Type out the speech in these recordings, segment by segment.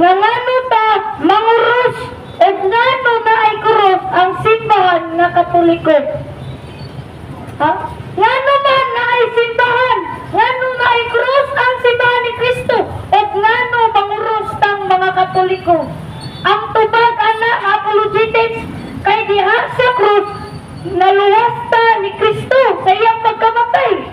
nga ngano ta manguros o ngano na ay krus ang simbahan nga Katoliko. Ha? Ngano man na ay simbahan, ngano na ay krus ang simbahan ni Kristo o ngano manguros tang mga Katoliko. Ang tubag ana apologetics kay diha sa krus naluwas ta ni Kristo sa iyang pagkamatay.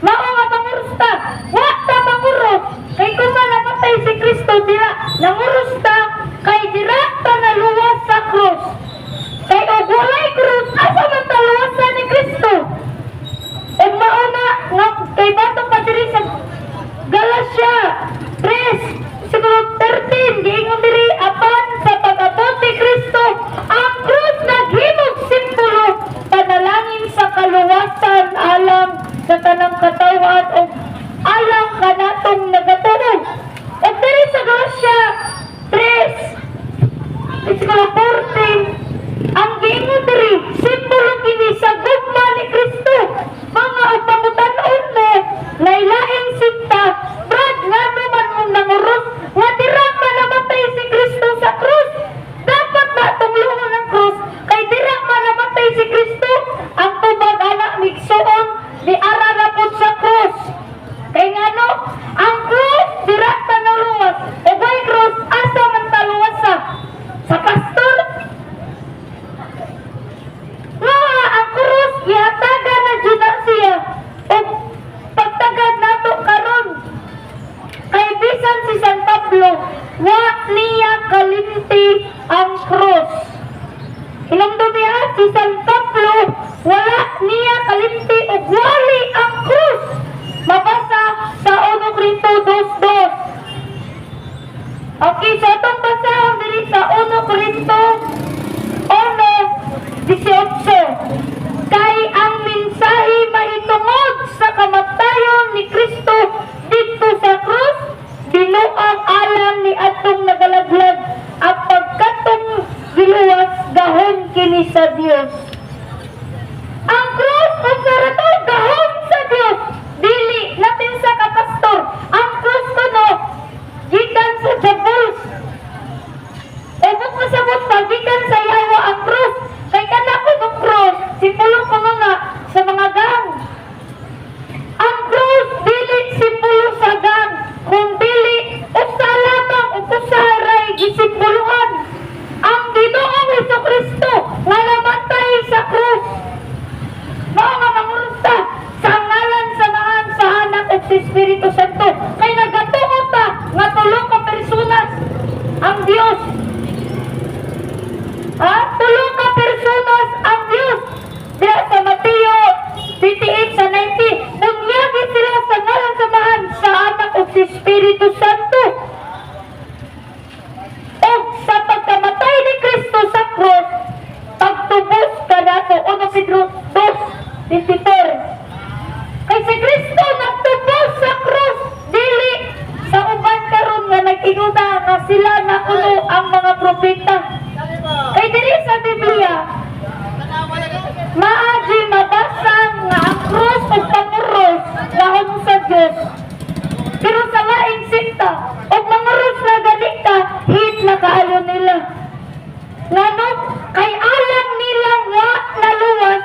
Mao nga manguros ta, wa ta manguros kay kung namatay si Kristo dira nanguros ta kay dira ta naluwas sa krus. Kay og walay krus asa man ta luwasan ni Kristo. Ug mao na nga kay bato pa diri sa Galatia 3 siguro 13 giingon diri apan sa pag-abot ni Kristo ang krus naghimog simbolo panalangin sa kaluwasan alang sa tanang katawan o alang kanatong nagatunog. At diri sa Galatia 3 siguro 14 ang giingon diri simbolo kini sa gugma ni Kristo mga upamutan-on mo laylaing sinta brad nga naman mong nanguros nga dira manamatay si Kristo sa krus. Dapat na tunglungan ng krus kay dira manamatay si Kristo ang tubag anak migsuon di ararapod sa krus. Kay ngano ang krus dira tanaluwas o bay krus asa man taluwas sa pastor. Nga ang krus gihatagan na jud na siya o pagtagad nato karon kay bisan si San Pablo wa niya kalimti ang krus. Hinungdon niya si San Pablo wala niya kalimti og wali ang krus. Mabasa sa 1 Corinto 2:2. Okay, so itong basahon diri sa 1 Corinto 1:18. Kay ang mensahe mahitungod sa kamatayon ni Kristo dito sa krus binuang alam ni atong nagalaglag at pagkatong giluwas gahon kini sa Dios. Ang krus o sarato gahon sa Dios dili natin sa kapastor. Ang krus kuno gikan sa Jebus. Ebot masabot pa gikan sa Yawa ang krus. Kay kana ko ng krus simbolo ko nga sa mga gang. Ang krus dili simbolo sa gang kundi usa lamang o usaray gisimbolohan ang Ginoong Hesukristo nga namatay sa krus. Mao nga mangurusta sa ngalan sa Anak sa Anak ug sa Espiritu Santo kay nagatuo ta nga tulo ka personas ang Dios. Tulo ka personas ang Dios. Diya sa Mateo 28 sa 90 bunyagi sila sa ngalan sa Anak sa Anak ug sa Espiritu Santo. Og sa pagkamatay ni Kristo sa krus pagtubos kanato 1 Pedro 2:24. Kay si Kristo nagtubos sa krus dili sa uban karon nga nag-inuna nga sila nakuno ang mga propeta. Kay diri sa Biblia maaji mabasa nga ang krus ug panguros gahon sa Dios. Pero sa laing sinta ug manguros na gani ka hit na kaayo nila. Ngano kay alam nilang wa naluwas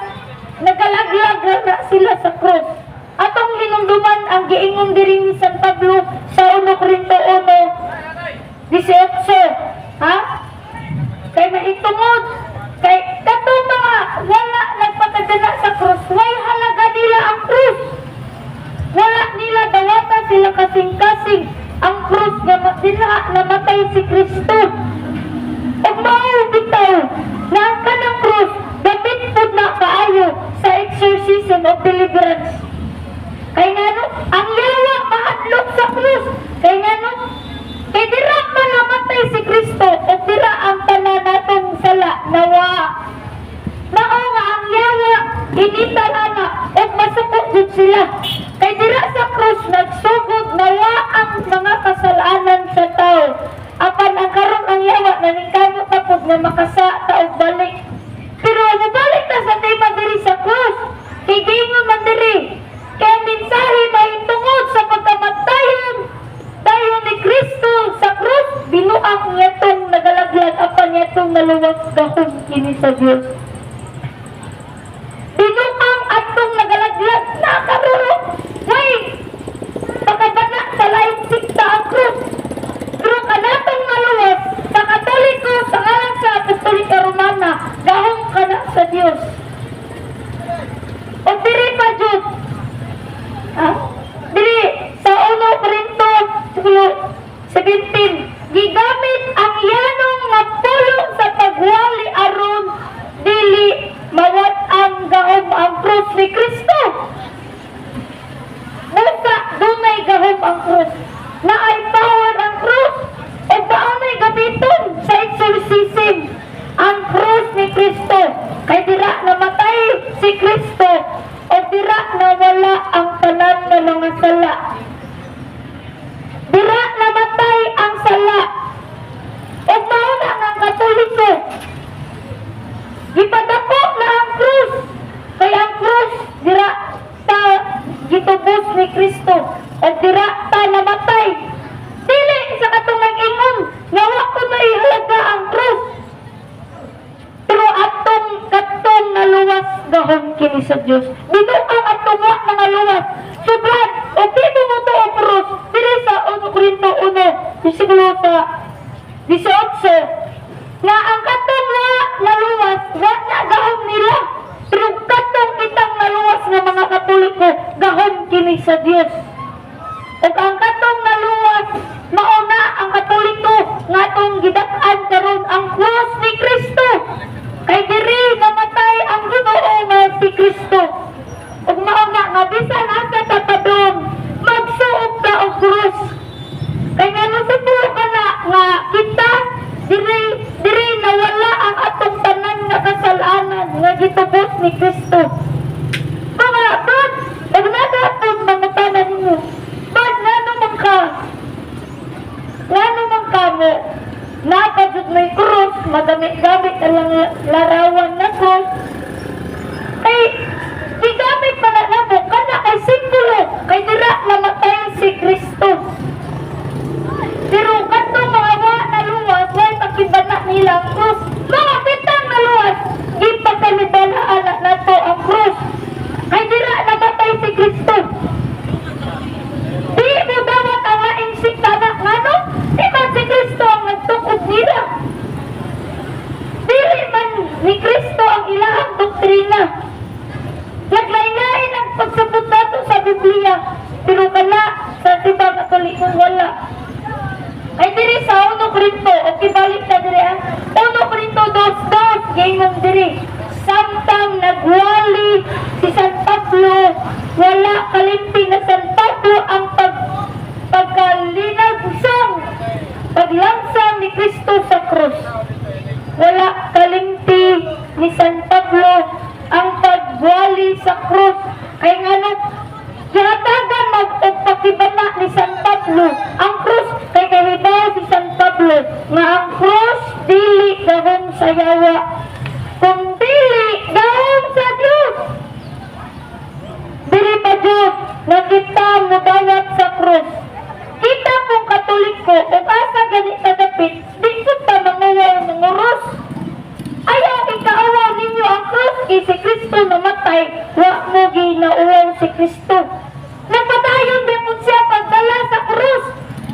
nagalaglag na sila sa krus. Atong hinumduman ang giingon diri ni San Pablo sa 1 Corinto 1:18. Ha? Kay mahitungod kay katong mga wala nagpakadana sa krus, way halaga nila ang krus. Wala nila dawata sila kasing-kasing ang krus nga namatay si Kristo. Ug mao bitaw na ang kanang krus dapit pud na kaayo sa exorcism of deliverance. Kay ngano ang yawa mahadlok sa krus. Kay ngano kay dira man namatay si Kristo ug dira ang tanan natong sala nawa. Mao nga ang yawa inital ana ug masuko jud sila. Kay dira sa krus nagsugod nawa ang mga kasalanan sa tao. Apan ang karon ang yawa naningkamot na pud nga makasa ta og balik. Pero mabalik ta sa tema diri sa krus. Kay gingon man diri kay mensahe mahitungod sa pagkamatayon tayo ni Kristo sa krus binuang gahom kini sa Dios. Binukang atong nagalaglag na karuro. Way, pagkabana sa laing sikta ang krus. Pero kanatong maluwas sa Katoliko sa ngalan sa Apostolika Romana, gahom ka na sa Dios. O diri pa Diyos. Diri sa 1 Corinto 17, gigamit ang yanong nga pulo sa pagwali aron dili mawat ang gahom ang krus ni Kristo. Busa dunay gahom ang krus. Naay power ang krus. O paanay gamiton sa exorcism ang krus ni Kristo. Kay dira namatay si Kristo o dira nawala ang tanan nga mga sala. Dira namatay ang sala. O mauna ang Katoliko. Gipadako na ang krus. Kaya ang krus dira ta gitubos ni Kristo o dira ta namatay. Dili sa katong ingon nga wa ko na ihalaga ang krus. Pero atong katong naluwas gahom kini sa Dios. Dito ang atong wa na naluwas. Sobrang o dito mo to ang krus. Dili sa 1 Corinto 1 bersikulo sa 18 na ang katong wa naluwas wa na gahom nila. Pero katong kitang naluwas nga mga Katoliko gahom kini sa Dios. Ug ang katong naluwas mauna ang Katoliko nga atong gidak-an karon ang krus ni Kristo. Kay diri namatay ang Ginoo nga si Kristo. Ug mauna nga bisan asa ta padung magsuot ka og krus. Kay nga nasubukan ka na nga kita diri nawala ang atong tanan nga kasalanan nga gitubos ni Kristo. Mga bad, ug nagatong mga tanan ninyo. Bad ngano man ka mo nakadud may krus, magamit-gamit lang larawan na krus. Kay gigamit pa na nabo kana kay simbolo kay dira namatay si Kristo. Pero katong mga wa naluwas, way pakibana nila ang krus. Mga bitang naluwas, ipagkalibanaan na to ang krus. Kay dira namatay si Kristo. Di mo dawat ang laing sikta na ngano? Di man si Kristo ang nagtukod nila. Dili man ni Kristo ang ilahang doktrina. Naglain-lain ang pagsabot nato sa Biblia. Pero kana sa tibang Katoliko wala. Ay diri sa 1 Corinto, o kibalik na diri 1 Corinto 2:2, gayong diri. Samtang nagwali si San Pablo, wala kalimpi na San Pablo ang paglangsang ni Kristo sa krus. Wala kalimpi ni San Pablo ang pagwali sa krus. Kay ngano gihatagan magpakibana ni San Pablo ang krus kay kahibaw si San Pablo nga ang krus dili gahom sa yawa kung dili gahom sa Dios. Dili pa Dios nga kita mudawat sa krus. Kita pong Katoliko ug asa gani sa dapit di kita manguwaw mangurus. Ayaw ikaawaw ninyo ang krus kay si Kristo namatay wa mo ginauwaw si Kristo. Nagpadayon din po siya pagdala sa krus.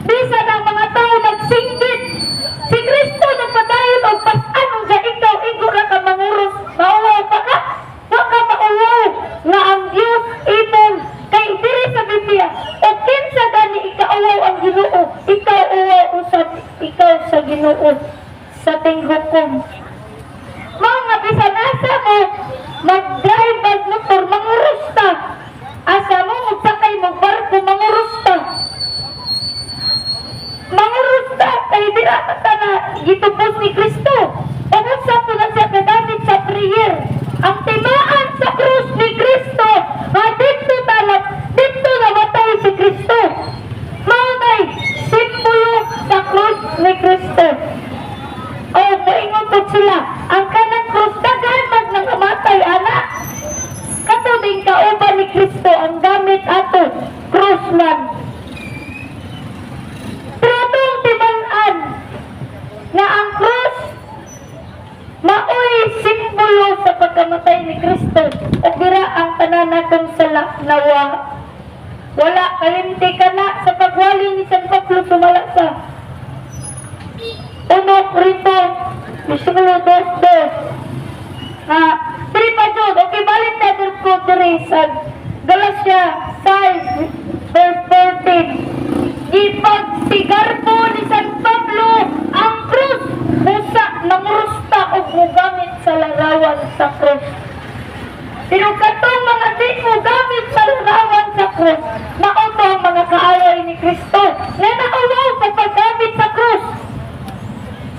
Bisan ang mga tao nagsinggit. Si Kristo nagpadayon og pas-an nga ikaw igo ra ka mangurus. Mauwaw pa ka? Wa ka mauwaw nga ang Dios imong kay diri sa Biblia. O kinsa gani ikaawaw ang Ginoo? Ikaw uwaw usab ikaw sa Ginoo sa tinghukom. Mga bisan asa mo mag-drive ang motor mangurus ta. Asa mo magsakay mo barko mangurus ta. Mangurus ta kay dira ta na gitubos ni Kristo. Unsa po na siya kagamit sa prayer. Ang timaan sa krus ni Kristo nga dito talap, dito namatay si Kristo. Maunay simbolo sa krus ni Kristo. O moingon po sila, ang kanang krus daghan man nang amatay anak. Kato din kauban ni Kristo ang gamit ato, krus man. Pero itong timan-an na ang krus simbolo sa pagkamatay ni Kristo o dira ang tanan natong sala nawa. Wala kalimti ka na sa pagwali ni San Pablo sumala sa 1 Corinto versículo 2:2. 3 pa jud, okay, balik na po diri sa Galatia 6 verse 14. Ipagsigarbo ni San Pablo ang krus, busa nangurusta o mugamit sa larawan sa krus. Pero katong mga di mo gamit sa larawan sa krus, mauto ang mga kaaway ni Kristo na naawaw sa paggamit sa krus.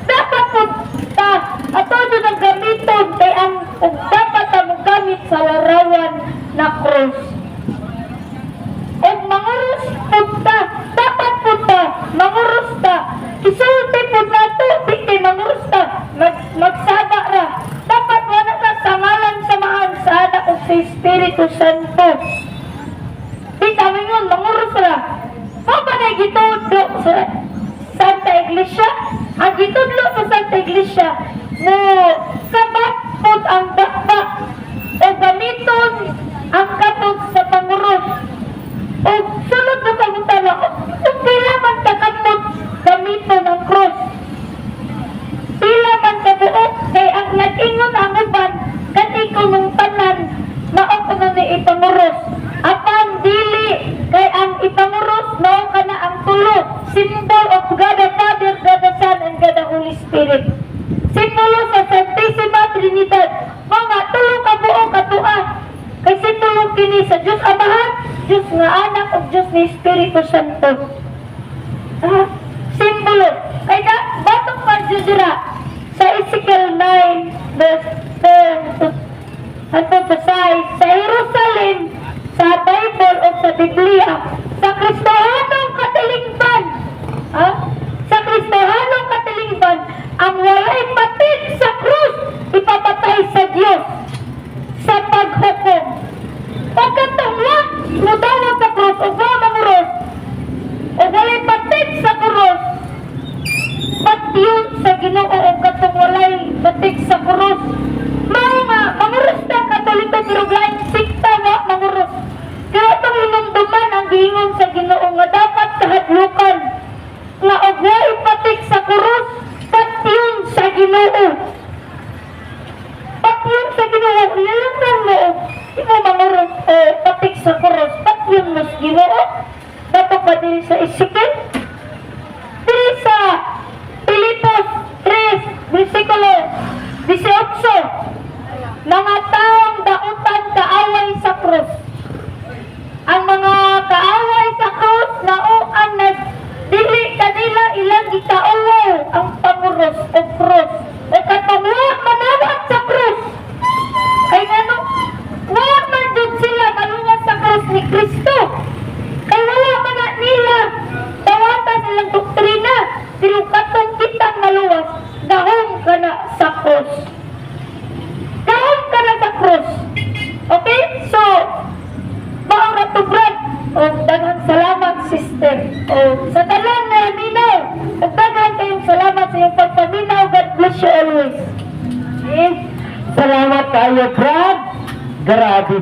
Dapat po ta ato doon ang gamiton kay ang dapat ta mo gamit sa larawan na krus. O mangurus po ta, dapat po ta mangurus ta. Isulti po na to, di mangurus ta, magsaba ra. Dapat wala na sa ngalan samahan sa anak o sa Espiritu Santo. Di kami yun, mangurus ra. Mapa na gitudlo sa Santa Iglesia? Ang gitudlo sa Santa Iglesia, mo sabat po ang bakbak o gamiton ang katog sa pangurus. O sunod na pagutala ko, kung pila man kakapot gamiton ang krus. Pila man kabuo, kay ang nag-ingon ang uban, kaniko nung tanan, mao na ni ipangurus. Apang dili, kay ang ipangurus, mao ka na ang tulo, symbol of God the Father, God the Son, and God the Holy Spirit. Simbolo sa Santissima Trinidad, mga tulo kabuo katua, kay simbolo kini sa Diyos Amahan, Diyos nga Anak, o Diyos ni Espiritu Santo. Simbolo. Kaya batok pa Diyos sa Ezekiel 9 verse 10 hangtod sa 6 sa Jerusalem, sa Bible o sa Biblia, sa Kristohanong katilingban, sa Kristohanong katilingban, ang walay patid sa krus ipapatay sa Diyos sa paghukom. O katunglan mudawat sa krus o mangurus o walay patid sa krus, patyon sa Ginoo o katong walay patid sa krus. Mga mangurus na Katoliko pero lain sikta nga mangurus. Kaya itong inumduman ang giingon sa Ginoo nga dapat kahadlukan nga og walay patid sa krus, patyon sa Ginoo. Patyon sa Ginoo, ilang mo imo mangurus patik sa krus, patyon mo sa Ginoo. Dapat pa din sa Ezekiel, diri sa Pilipos 3 versikulo 18, mga taong dautan kaaway sa krus. Ang mga kaaway sa krus nauan na dili kanila ilang gikaawaw ang pangurus o krus. O katungwa manawat sa krus. Kay ngano, wala man jud sila malungas sa krus ni Kristo. Kay wala man na nila tawatan silang doktrina. Pero katong kitang maluwas, dahon ka na sa krus. Dahon ka na sa krus. Okay? So, baong natubrat. O daghang salamat, sister. O sa talan na minaw. O daghang kayong salamat sa iyong pagpaminaw. God bless you always. Salamat kayo, Brad. Grabe.